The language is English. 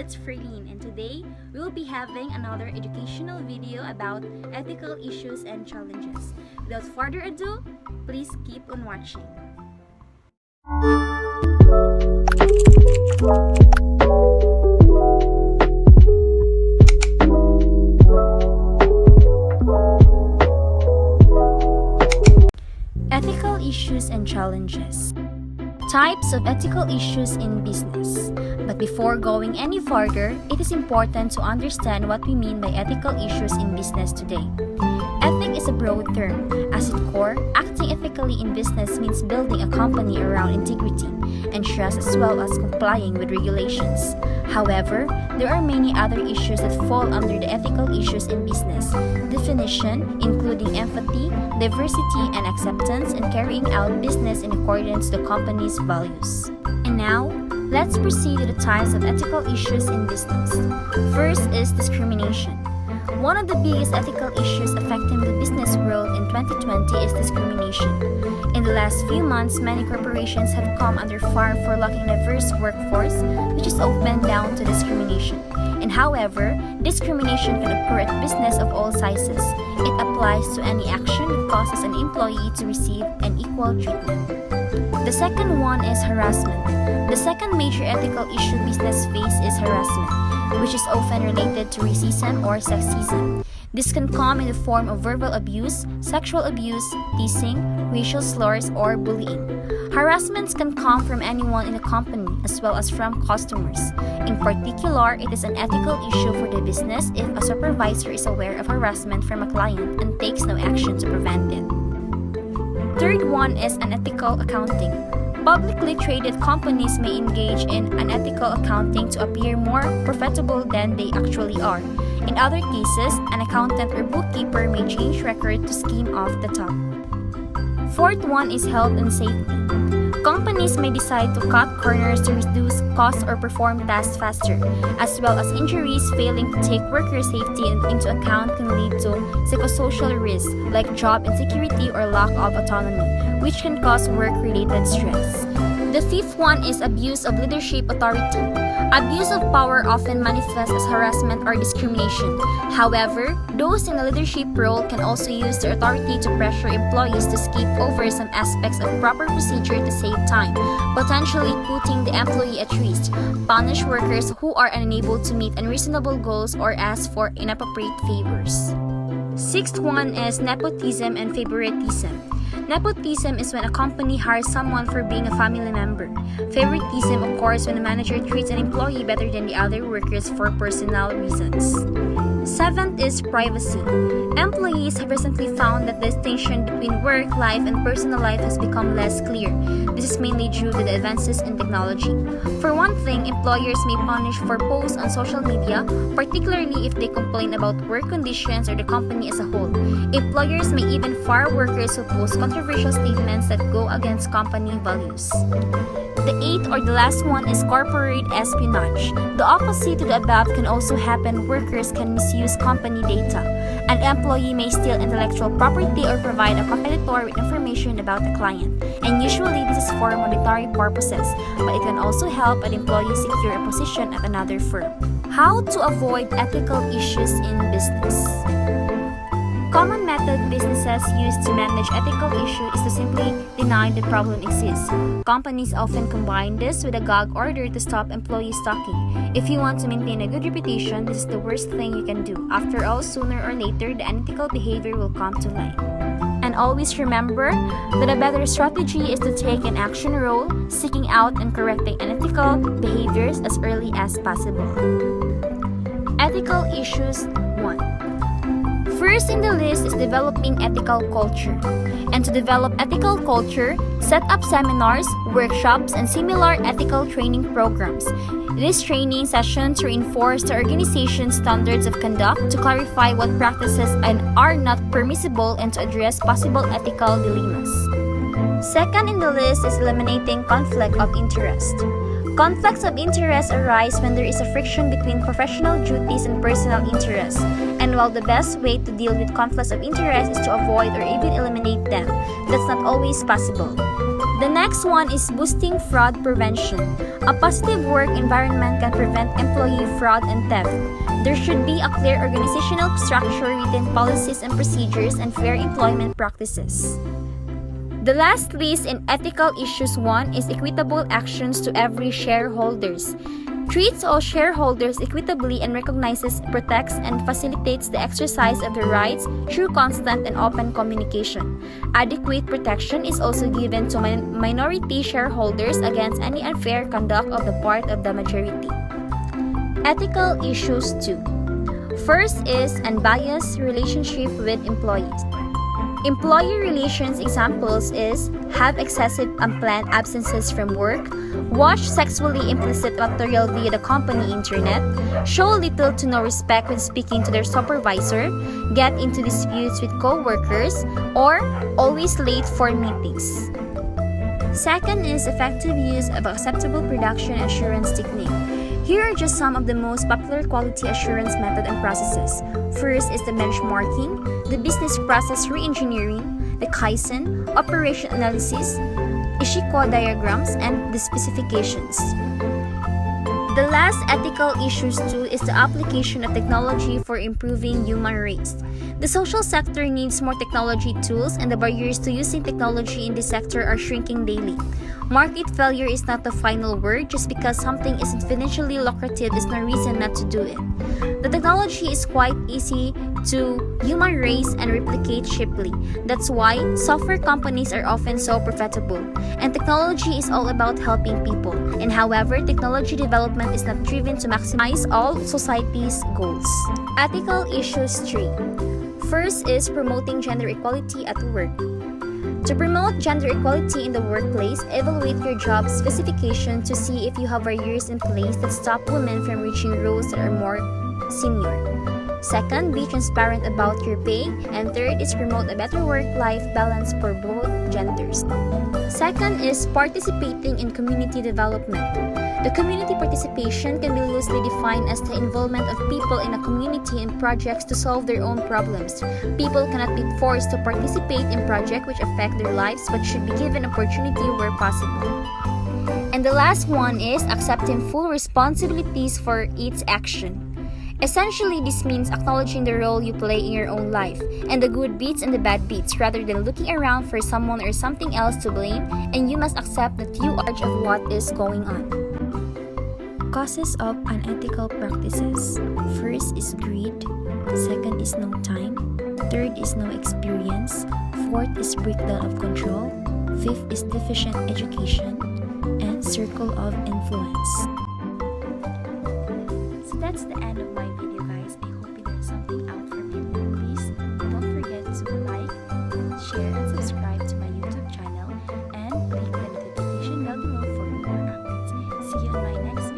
it's Ferlene, and today we will be having another educational video about ethical issues and challenges. Without further ado, please keep on watching. Ethical issues and challenges. Types of ethical issues in business. But before going any further, it is important to understand what we mean by ethical issues in business today. Ethic is a broad term. At its core, acting ethically in business means building a company around integrity and trust as well as complying with regulations. However, there are many other issues that fall under the ethical issues in business. Definition, including empathy, diversity, and acceptance, and carrying out business in accordance to the company's values. And now, let's proceed to the types of ethical issues in business. First is discrimination. One of the biggest ethical issues affecting the business world in 2020 is discrimination. In the last few months, many corporations have come under fire for lacking a diverse workforce, which is often down to discrimination. And however, discrimination can occur at business of all sizes. It applies to any action that causes an employee to receive an equal treatment. The second one is harassment. The second major ethical issue business faces is harassment, which is often related to racism or sexism. This can come in the form of verbal abuse, sexual abuse, teasing, racial slurs, or bullying. Harassments can come from anyone in the company as well as from customers. In particular, it is an ethical issue for the business if a supervisor is aware of harassment from a client and takes no action to prevent it. Third one is unethical accounting. Publicly traded companies may engage in unethical accounting to appear more profitable than they actually are. In other cases, an accountant or bookkeeper may change record to scheme off the top. Fourth one is health and safety. Companies may decide to cut corners to reduce costs or perform tasks faster, as well as injuries. Failing to take worker safety into account can lead to psychosocial risks like job insecurity or lack of autonomy, which can cause work-related stress. The fifth one is abuse of leadership authority. Abuse of power often manifests as harassment or discrimination. However, those in a leadership role can also use their authority to pressure employees to skip over some aspects of proper procedure to save time, potentially putting the employee at risk, punish workers who are unable to meet unreasonable goals, or ask for inappropriate favors. Sixth one is nepotism and favoritism. Nepotism is when a company hires someone for being a family member. Favoritism occurs when a manager treats an employee better than the other workers for personal reasons. Seventh is privacy. Employees have recently found that the distinction between work life and personal life has become less clear. This is mainly due to the advances in technology. For one thing, employers may punish for posts on social media, particularly if they complain about work conditions or the company as a whole. Employers may even fire workers who post controversial statements that go against company values. The eighth or the last one is corporate espionage. The opposite to the above can also happen. Workers can misuse company data. An employee may steal intellectual property or provide a competitor with information about the client. And usually this is for monetary purposes, but it can also help an employee secure a position at another firm. How to avoid ethical issues in business. Common method businesses use to manage ethical issues is to simply deny the problem exists. Companies often combine this with a gag order to stop employee stalking. If you want to maintain a good reputation, this is the worst thing you can do. After all, sooner or later, the unethical behavior will come to light. And always remember that a better strategy is to take an action role, seeking out and correcting unethical behaviors as early as possible. Ethical issues 1. First in the list is developing ethical culture. And to develop ethical culture, set up seminars, workshops, and similar ethical training programs. These training sessions reinforce the organization's standards of conduct to clarify what practices are not permissible and to address possible ethical dilemmas. Second in the list is eliminating conflict of interest. Conflicts of interest arise when there is a friction between professional duties and personal interests. And while the best way to deal with conflicts of interest is to avoid or even eliminate them, that's not always possible. The next one is boosting fraud prevention. A positive work environment can prevent employee fraud and theft. There should be a clear organizational structure, written policies and procedures, and fair employment practices. The last list in ethical issues 1 is equitable actions to every shareholders. Treats all shareholders equitably and recognizes, protects, and facilitates the exercise of their rights through constant and open communication. Adequate protection is also given to minority shareholders against any unfair conduct of the part of the majority. Ethical issues 2. First is unbiased relationship with employees. Employee relations examples is have excessive unplanned absences from work, watch sexually implicit material via the company internet, show little to no respect when speaking to their supervisor, get into disputes with co-workers, or always late for meetings. Second is effective use of acceptable production assurance technique. Here are just some of the most popular quality assurance method and processes. First is the benchmarking, the business process reengineering, the Kaizen, operation analysis, Ishikawa diagrams, and the specifications. The last ethical issues 2 is the application of technology for improving human race. The social sector needs more technology tools, and the barriers to using technology in this sector are shrinking daily. Market failure is not the final word. Just because something isn't financially lucrative is no reason not to do it. The technology is quite easy to human raise and replicate cheaply. That's why software companies are often so profitable. And technology is all about helping people. And however, technology development is not driven to maximize all society's goals. Ethical issues 3. First is promoting gender equality at work. To promote gender equality in the workplace, evaluate your job specification to see if you have barriers in place that stop women from reaching roles that are more senior. Second, be transparent about your pay. And third is promote a better work-life balance for both genders. Second is participating in community development. The community participation can be loosely defined as the involvement of people in a community in projects to solve their own problems. People cannot be forced to participate in projects which affect their lives but should be given opportunity where possible. And the last one is accepting full responsibilities for its action. Essentially, this means acknowledging the role you play in your own life, and the good bits and the bad bits, rather than looking around for someone or something else to blame, and you must accept that you are in charge of what is going on. Causes of unethical practices. First is greed, second is no time, third is no experience, fourth is breakdown of control, fifth is deficient education, and circle of influence. So that's the end of my video, guys. I hope you got something out from it. Please don't forget to like, share, and subscribe to my YouTube channel, and click the notification bell below for more updates. See you on my next